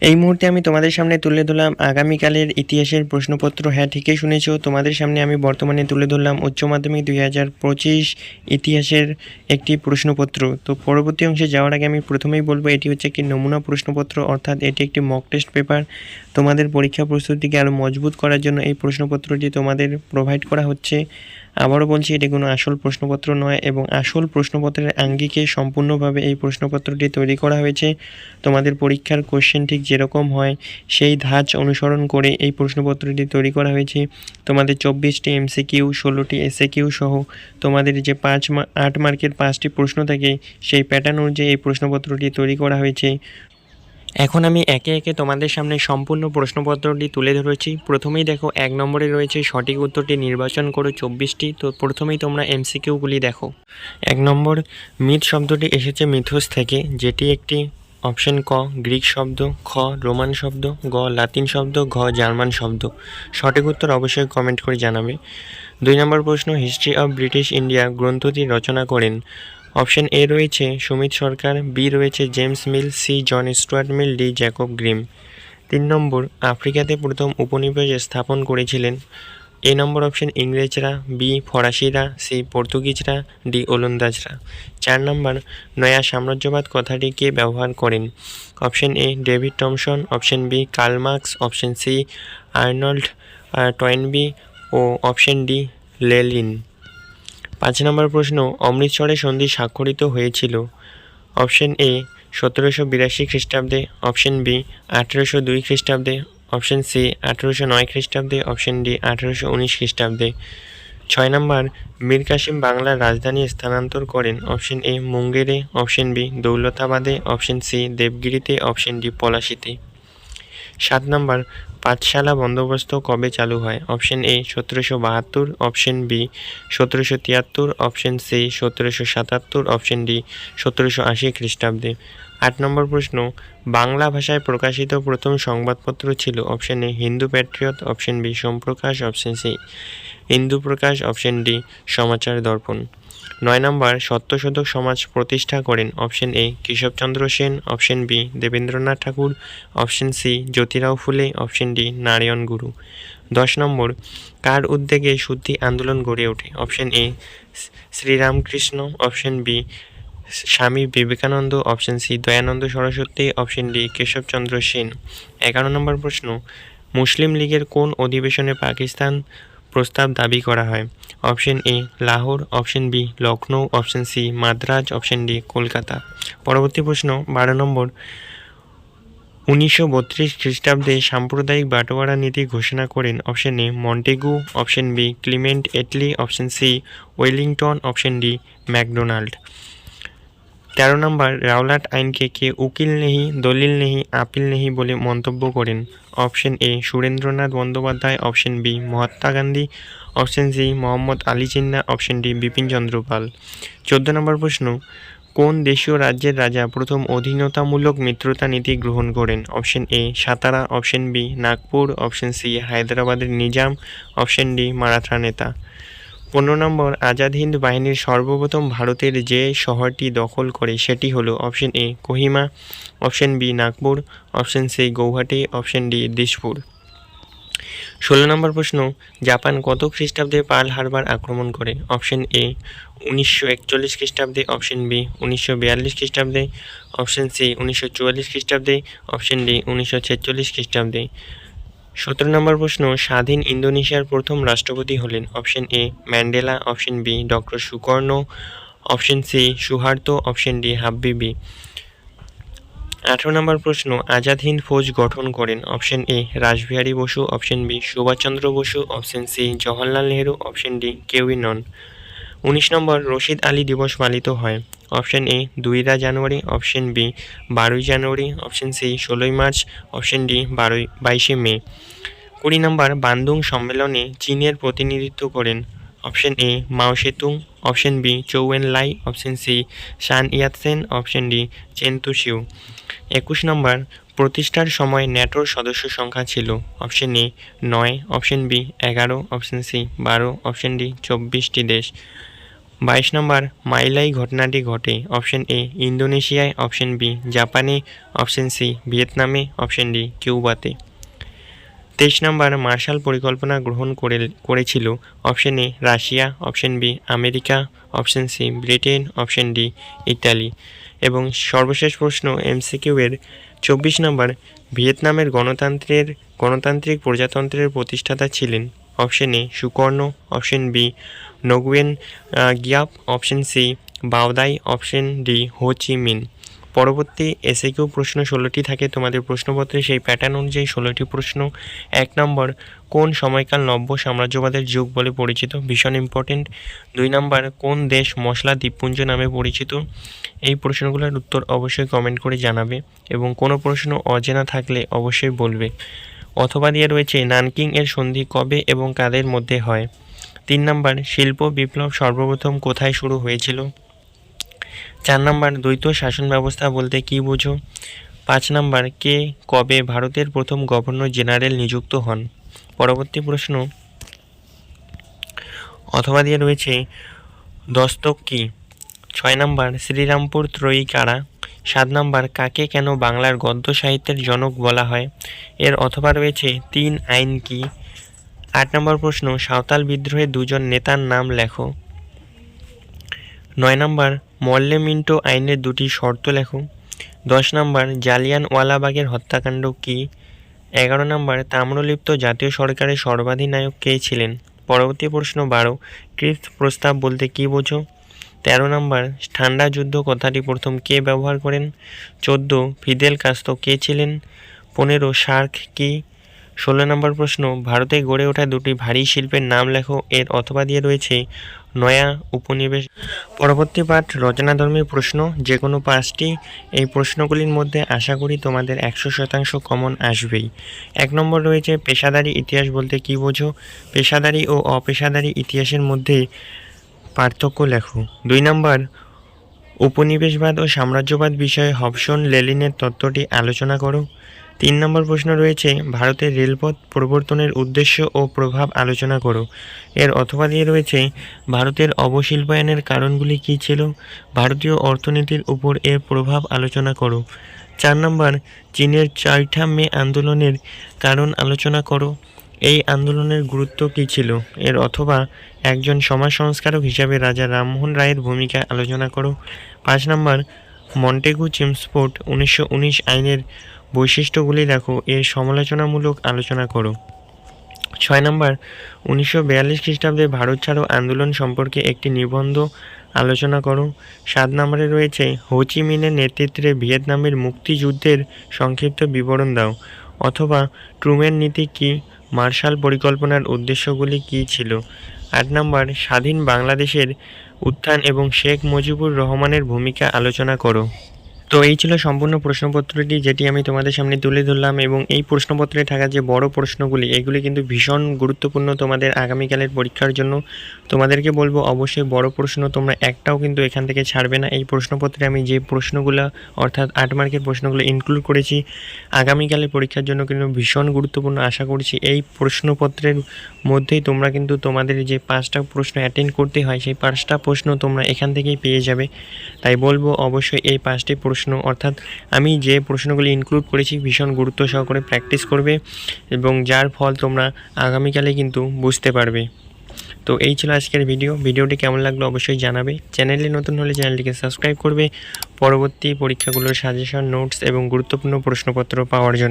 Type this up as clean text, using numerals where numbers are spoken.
এই মুহূর্তে আমি তোমাদের সামনে তুলে ধরলাম আগামীকালের ইতিহাসের প্রশ্নপত্র। হ্যাঁ, ঠিকই শুনেছো, তোমাদের সামনে আমি বর্তমানে তুলে ধরলাম উচ্চ মাধ্যমিক 2025 ইতিহাসের একটি প্রশ্নপত্র। তো পরবর্তী অংশে যাওয়ার আগে আমি প্রথমেই বলবো, এটি হচ্ছে একটি নমুনা প্রশ্নপত্র, অর্থাৎ এটি একটি মক টেস্ট পেপার। তোমাদের পরীক্ষা প্রস্তুতিকে আরও মজবুত করার জন্য এই প্রশ্নপত্রটি তোমাদের প্রোভাইড করা হচ্ছে। আবারও বলছি, এটি কোনো আসল প্রশ্নপত্র নয় এবং আসল প্রশ্নপত্রের আঙ্গিকে সম্পূর্ণভাবে এই প্রশ্নপত্রটি তৈরি করা হয়েছে। তোমাদের পরীক্ষার কোশ্চেন ঠিক যেরকম হয় সেই ধাঁচ অনুসরণ করে এই প্রশ্নপত্রটি তৈরি করা হয়েছে। তোমাদের 24টি MCQ, 16টি SAQ সহ তোমাদের যে 8 মার্কের 5টি প্রশ্ন থাকে সেই প্যাটার্ন অনুযায়ী এই প্রশ্নপত্রটি তৈরি করা হয়েছে। এখন আমি একে একে তোমাদের সামনে সম্পূর্ণ প্রশ্নপত্রটি তুলে ধরেছি। প্রথমেই দেখো, 1 নম্বরে রয়েছে সঠিক উত্তরটি নির্বাচন করো 24টি। তো প্রথমেই তোমরা MCQগুলি দেখো। 1 নম্বর, মিথ শব্দটি এসেছে মিথোস থেকে, যেটি একটি অপশন ক গ্রিক শব্দ, খ রোমান শব্দ, গ লাতিন শব্দ, ঘ জার্মান শব্দ। সঠিক উত্তর অবশ্যই কমেন্ট করে জানাবে। 2 নম্বর প্রশ্ন, হিস্ট্রি অফ ব্রিটিশ ইন্ডিয়া গ্রন্থটি রচনা করেন। অপশন এ রয়েছে সুমিত সরকার, বি রয়েছে James Mill, C John Stuart Mill, D Jacob Grimm. 3 number, আফ্রিকাতে প্রথম উপনিবেশ স্থাপন করেছিলেন। এ নম্বর অপশন ইংরেজরা, বি ফরাসিরা, সি পর্তুগিজরা, ডি ওলন্দাজরা। 4 নম্বর, নয়া সাম্রাজ্যবাদ কথাটি কে ব্যবহার করেন। Option A David Thomson, option B Karl Marx, option C Arnold Toynbee ও অপশন ডি লেনিন। 5 নম্বর প্রশ্ন, অমৃতসরে সন্ধি স্বাক্ষরিত হয়েছিল। অপশন এ 1782 খ্রিস্টাব্দে, অপশন বি 1802 খ্রিস্টাব্দে, অপশন সি 1809 খ্রিস্টাব্দে, অপশন ডি 1819 খ্রিস্টাব্দে। 6 নম্বর, মীর কাসিম বাংলার রাজধানী স্থানান্তর করেন। অপশন এ মুঙ্গেরে, অপশন বি দৌলতাবাদে, অপশন সি দেবগিরিতে, অপশন ডি পলাশিতে। 7 নম্বর, পাঠশালা বন্দোবস্ত কবে চালু হয়। Option A 1772, option B 1773, option C 1777, option D 1780 খ্রিস্টাব্দে। 8 নম্বর প্রশ্ন, বাংলা ভাষায় প্রকাশিত প্রথম সংবাদপত্র ছিল। Option A Hindu Patriot, option B Somprakash, option C Hindu Prakash, option D Samachar Darpan. 9 number, Satyashodhak Samaj প্রতিষ্ঠা করেন। Option A Keshabchandra Sen, option B Debendranath Tagore, option C Jyotirao Phule, option D Narayan গুরু। 10 নম্বর, কার উদ্যোগে শুদ্ধি আন্দোলন গড়ে ওঠে। Option A Sriramakrishna, option B Swami Vivekananda, option C Dayananda Saraswati, option D Keshabchandra Sen. 11 number প্রশ্ন, মুসলিম লীগের কোন অধিবেশনে পাকিস্তান প্রস্তাব দাবি করা হয়। Option A Lahore, option B Lucknow, option C Madras, option D Kolkata. পরবর্তী প্রশ্ন 12 নম্বর, 1932 খ্রিস্টাব্দে সাম্প্রদায়িক বাটোয়ারা নীতি ঘোষণা করেন। Option A Montagu, option B Clement Attlee, option C Wellington, option D MacDonald. 13 নম্বর, রাওলাট আইনকে কে উকিল নেহি, দলিল নেহি, আপিল নেহি বলে মন্তব্য করেন। Option A Surendranath Bandyopadhyay, option B Mahatma Gandhi, option C Mohammad Ali Jinnah, option D Bipin Chandra Pal. 14 number প্রশ্ন, কোন দেশীয় রাজ্যের রাজা প্রথম অধীনতামূলক মিত্রতা নীতি গ্রহণ করেন। Option A Satara, option B Nagpur, option C হায়দ্রাবাদের নিজাম, অপশন ডি মারাঠা নেতা। 15 নম্বর, আজাদ হিন্দ বাহিনীর সর্বপ্রথম ভারতের যে শহরটি দখল করে সেটি হলো। Option A Kohima, option B Nagpur, option C Gauhati, option D Dispur. 16 নম্বর প্রশ্ন, জাপান কত খ্রিস্টাব্দে পার্ল হারবার আক্রমণ করে। অপশন এ 1941 খ্রিস্টাব্দে, অপশন বি 1942 খ্রিস্টাব্দে, অপশন সি 1944 খ্রিস্টাব্দে, অপশন ডি 1946 খ্রিস্টাব্দে। 17 নম্বর প্রশ্ন, স্বাধীন ইন্দোনেশিয়ার প্রথম রাষ্ট্রপতি হলেন। Option A Mandela, option B doctor Sukarno, option C Suharto, option D Habibie. 18 number প্রশ্ন, আজাদ হিন্দ ফৌজ গঠন করেন। Option A Rashbehari Bose, option B Subhashchandra Bose, option C Jawaharlal Nehru, option D কেউই নন। 19 নম্বর, রশিদ আলী দিবস পালিত হয়। অপশন এ 2 জানুয়ারি, অপশন বি 12 জানুয়ারি, অপশন সি 16 মার্চ, অপশন ডি 22 মে। 20 নম্বর, বান্দুং সম্মেলনে চীনের প্রতিনিধিত্ব করেন। Option A Mao Tsetung, option B Chou En Lai, option C Sun Yatsen, option D Chen Duxiu. 21 number, প্রতিষ্ঠার সময় ন্যাটোর সদস্য সংখ্যা ছিল। Option A 9, option B 11, option C 12, option D 24টি দেশ। 22 নম্বর মাইলাই ঘটনাটি ঘটে অপশন এ ইন্দোনেশিয়ায়, অপশন বি জাপানে, অপশন সি ভিয়েতনামে, অপশন ডি কিউবাতে। 23 নম্বর মার্শাল পরিকল্পনা গ্রহণ করেছিল option A Russia, option B America, option C Britain, option D Italy. এবং সর্বশেষ প্রশ্ন এমসিকিউ এর 24 নম্বর ভিয়েতনামের গণতান্ত্রিক প্রজাতন্ত্রের প্রতিষ্ঠাতা ছিলেন option A Sukarno, option B Nguyen Giap, option C Bao Dai, option D Ho Chi মিন। পরবর্তী এসএকিউ প্রশ্ন 16টি থাকে তোমাদের প্রশ্নপত্রে, সেই প্যাটার্ন অনুযায়ী 16টি প্রশ্ন। 1 নম্বর কোন সময়কাল নব্য সাম্রাজ্যবাদের যুগ বলে পরিচিত, ভীষণ ইম্পর্টেন্ট। 2 নম্বর কোন দেশ মশলা দ্বীপপুঞ্জ নামে পরিচিত। এই প্রশ্নগুলোর উত্তর অবশ্যই কমেন্ট করে জানাবে এবং কোনো প্রশ্ন অজানা থাকলে অবশ্যই বলবে। অথবা দিয়ে রয়েছে নানকিং এর সন্ধি কবে এবং কাদের মধ্যে হয়। 3 নম্বর শিল্প বিপ্লব সর্বপ্রথম কোথায় শুরু হয়েছিল। 4 নম্বর দ্বৈত শাসন ব্যবস্থা বলতে কী বোঝো। 5 নম্বর কে কবে ভারতের প্রথম গভর্নর জেনারেল নিযুক্ত হন। পরবর্তী প্রশ্ন অথবা দিয়ে রয়েছে দস্তক কি। 6 নম্বর শ্রীরামপুর ত্রয়ী কারা। 7 নম্বর কাকে কেন বাংলার গদ্য সাহিত্যের জনক বলা হয়, এর অথবা রয়েছে 3 আইন কি। 8 নম্বর প্রশ্ন সাঁওতাল বিদ্রোহের 2 জন নেতার নাম লেখো। 9 নম্বর মল্লে মিন্টো আইনের 2টি শর্ত লেখো। 10 নম্বর জালিয়ানওয়ালাবাগের হত্যাকাণ্ড কি। 11 নম্বর তাম্রলিপ্ত জাতীয় সরকারের সর্বাধিনায়ক কে ছিলেন। পরবর্তী প্রশ্ন 12 ক্রিপ্স প্রস্তাব বলতে কী বোঝো। 13 নম্বর ঠান্ডা যুদ্ধ কথাটি প্রথম কে ব্যবহার করেন। 14 ফিদেল কাস্ত্রো কে ছিলেন। 15 সার্ক কি। 16 নম্বর প্রশ্ন ভারতে গড়ে ওঠা 2টি ভারী শিল্পের নাম লেখো, এর অথবা দিয়ে রয়েছে নয়া উপনিবেশ। পরবর্তী পাঠ রচনাধর্মী প্রশ্ন, যে কোনো 5টি। এই প্রশ্নগুলির মধ্যে আশা করি তোমাদের 100% কমন আসবেই। 1 নম্বর রয়েছে পেশাদারি ইতিহাস বলতে কী বোঝো। পেশাদারি ও অপেশাদারি ইতিহাসের মধ্যে পার্থক্য লেখো। 2 নম্বর উপনিবেশবাদ ও সাম্রাজ্যবাদ বিষয়ে হবসন লেনিনের তত্ত্বটি আলোচনা করো। 3 নম্বর প্রশ্ন রয়েছে ভারতের রেলপথ প্রবর্তনের উদ্দেশ্য ও প্রভাব আলোচনা করো, এর অথবা দিয়ে রয়েছে ভারতের অবশিল্পায়নের কারণগুলি কী ছিল, ভারতীয় অর্থনীতির উপর এর প্রভাব আলোচনা করো। 4 নম্বর চীনের 4ঠা মে আন্দোলনের কারণ আলোচনা করো, এই আন্দোলনের গুরুত্ব কী ছিল, এর অথবা একজন সমাজ সংস্কারক হিসাবে রাজা রামমোহন রায়ের ভূমিকা আলোচনা করো। 5 নম্বর মন্টেগু চেমস্ফোর্ড 1919 আইনের বৈশিষ্ট্যগুলি লেখো, এর সমালোচনামূলক আলোচনা করো। 6 নম্বর 1942 খ্রিস্টাব্দে ভারত ছাড়ো আন্দোলন সম্পর্কে একটি নিবন্ধ আলোচনা করো। 7 নম্বরে রয়েছে হো চি মিনের নেতৃত্বে ভিয়েতনামের মুক্তিযুদ্ধের সংক্ষিপ্ত বিবরণ দাও, অথবা ট্রুম্যান নীতি কী, মার্শাল পরিকল্পনার উদ্দেশ্যগুলি কী ছিল। 8 নম্বর স্বাধীন বাংলাদেশের উত্থান এবং শেখ মুজিবুর রহমানের ভূমিকা আলোচনা করো। তো এই ছিল সম্পূর্ণ প্রশ্নপত্রটি, যেটি আমি তোমাদের সামনে তুলে ধরলাম। এবং এই প্রশ্নপত্রে থাকা যে বড় প্রশ্নগুলি, এগুলি কিন্তু ভীষণ গুরুত্বপূর্ণ তোমাদের আগামীকালের পরীক্ষার জন্য। তোমাদেরকে বলবো অবশ্যই বড় প্রশ্ন তোমরা একটাও কিন্তু এখান থেকে ছাড়বে না। এই প্রশ্নপত্রে আমি যে প্রশ্নগুলো অর্থাৎ 8 মার্কের প্রশ্নগুলো ইনক্লুড করেছি আগামীকালের পরীক্ষার জন্য কিন্তু ভীষণ গুরুত্বপূর্ণ। আশা করছি এই প্রশ্নপত্রের মধ্যেই তোমরা কিন্তু তোমাদের যে 5টা প্রশ্ন অ্যাটেন্ড করতে হয়, সেই 5টা প্রশ্ন তোমরা এখান থেকেই পেয়ে যাবে। তাই বলবো অবশ্যই এই 5টি প্রশ্ন অর্থাৎ আমি যে প্রশ্নগুলি ইনক্লুড করেছি ভীষণ গুরুত্ব সহকারে প্র্যাকটিস করবে, এবং যার ফল তোমরা আগামীকালে কিন্তু বুঝতে পারবে। তো এই ছিল আজকের ভিডিওটি কেমন লাগলো অবশ্যই জানাবে। চ্যানেলে নতুন হলে চ্যানেলটিকে সাবস্ক্রাইব করবে পরবর্তী পরীক্ষাগুলোর সাজেশন, নোটস এবং গুরুত্বপূর্ণ প্রশ্নপত্র পাওয়ার জন্য।